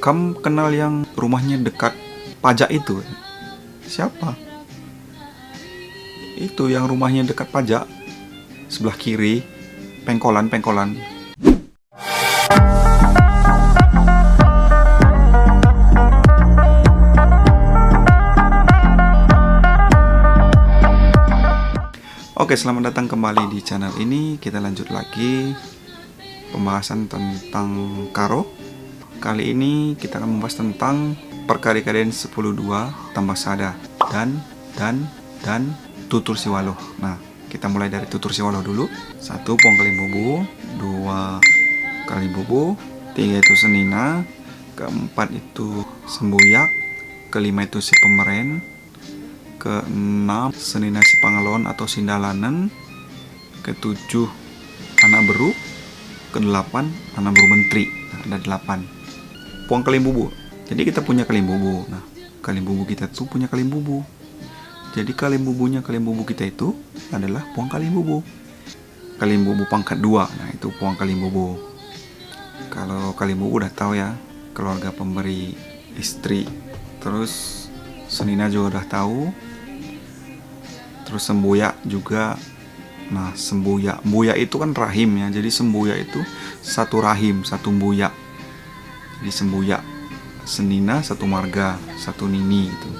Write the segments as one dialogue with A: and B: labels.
A: Kamu kenal yang rumahnya dekat pajak itu? Siapa? Itu yang rumahnya dekat pajak, sebelah kiri, pengkolan. Oke, selamat datang kembali di channel ini. Kita lanjut lagi pembahasan tentang karo. Kali ini kita akan membahas tentang perkara-perkara 10-2 tambah sada dan tutur siwaloh. Nah, kita mulai dari tutur siwaloh dulu. 1 puang kalimbubu, 2 kalimbubu, 3 itu senina, keempat itu sembuyak, kelima itu si pemeren, ke-6 senina si pangalon atau sindalanan, ke-7 anak beru, ke-8 anak beru menteri. Nah, ada 8 puang kalimbubu. Jadi kita punya kalimbubu. Nah, kalimbubu kita tuh punya kalimbubu. Jadi kalimbubunya kalimbubu kita itu adalah puang kalimbubu. Kalimbubu pangkat 2. Nah, itu puang kalimbubu. Kalau kalimbubu udah tahu ya, keluarga pemberi istri. Terus senina juga udah tahu. Terus sembuyak juga. Nah, sembuyak itu kan rahim ya. Jadi sembuyak itu satu rahim, satu mbuyak. Jadi sembuyak senina satu marga, satu nini gitu.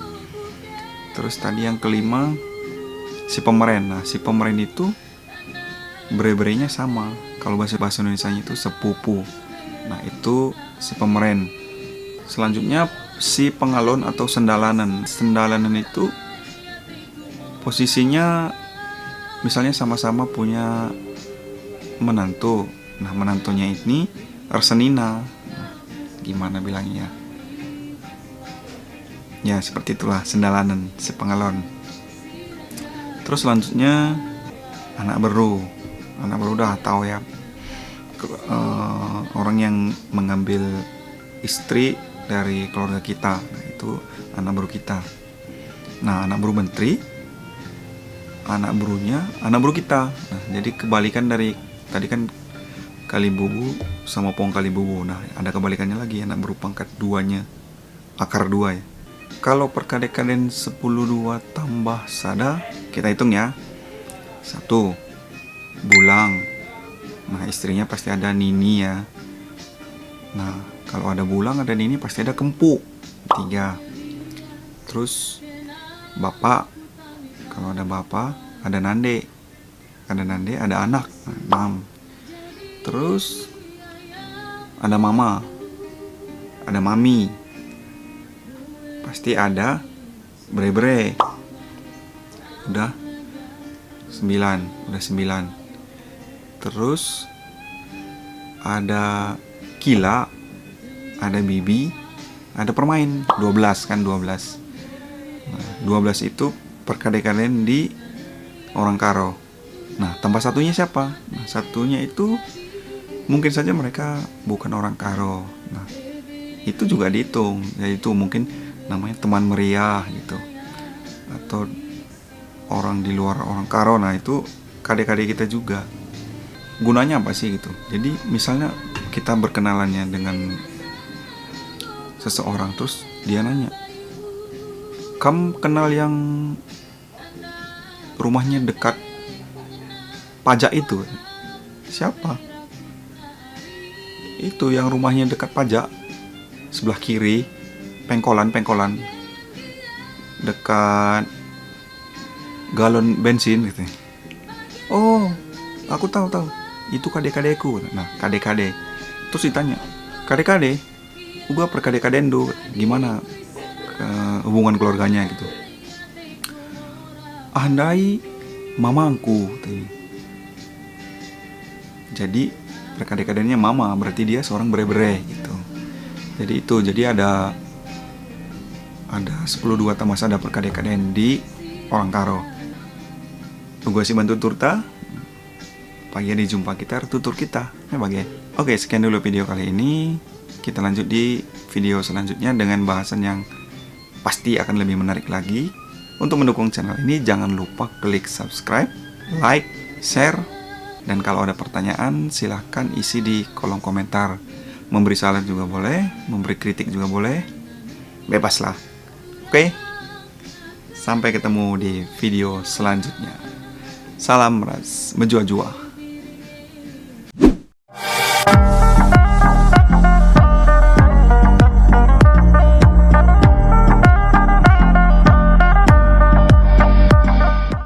A: Terus tadi yang kelima si pemeren. Nah, si pemeren itu bre-brenya sama. Kalau bahasa Indonesianya itu sepupu. Nah, itu si pemeren. Selanjutnya si pengalon atau sendalanan. Sendalanan itu posisinya misalnya sama-sama punya menantu. Nah, menantunya ini Arsenina. Nah, gimana bilangnya? Ya, seperti itulah sendalanan, si pengalon. Terus selanjutnya anak beru. Anak beru udah tahu ya. Orang yang mengambil istri dari keluarga kita. Nah, itu anak beru kita. Nah, anak beru menteri, anak berunya anak beru kita. Nah, jadi kebalikan dari tadi kan kalimbubu sama puang kalimbubu. Nah, ada kebalikannya lagi, anak beru pangkat 2-nya, akar 2 ya. Kalau perkadekaden 10-2 tambah sada, kita hitung ya. 1 bulang. Nah, istrinya pasti ada nini ya. Nah, kalau ada bulang ada nini pasti ada kempu. 3. Terus bapak. Kalau ada bapak, ada nande. Ada nande, ada anak. Nah, 6. Terus ada mama. Ada mami. Pasti ada bre-bre. Udah 9. Terus ada kila, ada bibi, ada permain. 12 kan, 12. Nah, 12 itu perkadekaden di orang karo. Nah, tambah satunya siapa? Nah, satunya itu mungkin saja mereka bukan orang karo. Nah, itu juga dihitung. Yaitu mungkin namanya teman meriah gitu. Atau orang di luar orang karo. Nah, itu kadek-kadek kita juga. Gunanya apa sih gitu? Jadi misalnya kita berkenalannya dengan seseorang, terus dia nanya, kamu kenal yang rumahnya dekat pajak itu? Siapa? Itu yang rumahnya dekat pajak, sebelah kiri, pengkolan, dekat galon bensin gitu. Oh, aku tahu. Itu kadek-kadekku. Nah, kadek-kadek. Terus ditanya, kadek-kadek, juga perkadekaden do, gimana hubungan keluarganya gitu. Andai mamangku tadi. Jadi perkadekadennya mama, berarti dia seorang bre-bre gitu. Jadi ada 10-2 tambah sada perkadekaden di orang karo. Tunggu si bantu turta. Pagi ini jumpa kita tutur kita. Ya bagi. Oke, sekian dulu video kali ini. Kita lanjut di video selanjutnya dengan bahasan yang pasti akan lebih menarik lagi. Untuk mendukung channel ini jangan lupa klik subscribe, like, share, dan kalau ada pertanyaan silahkan isi di kolom komentar. Memberi saran juga boleh, memberi kritik juga boleh. Bebas lah. Oke? Sampai ketemu di video selanjutnya. Salam ras, menjua-jua.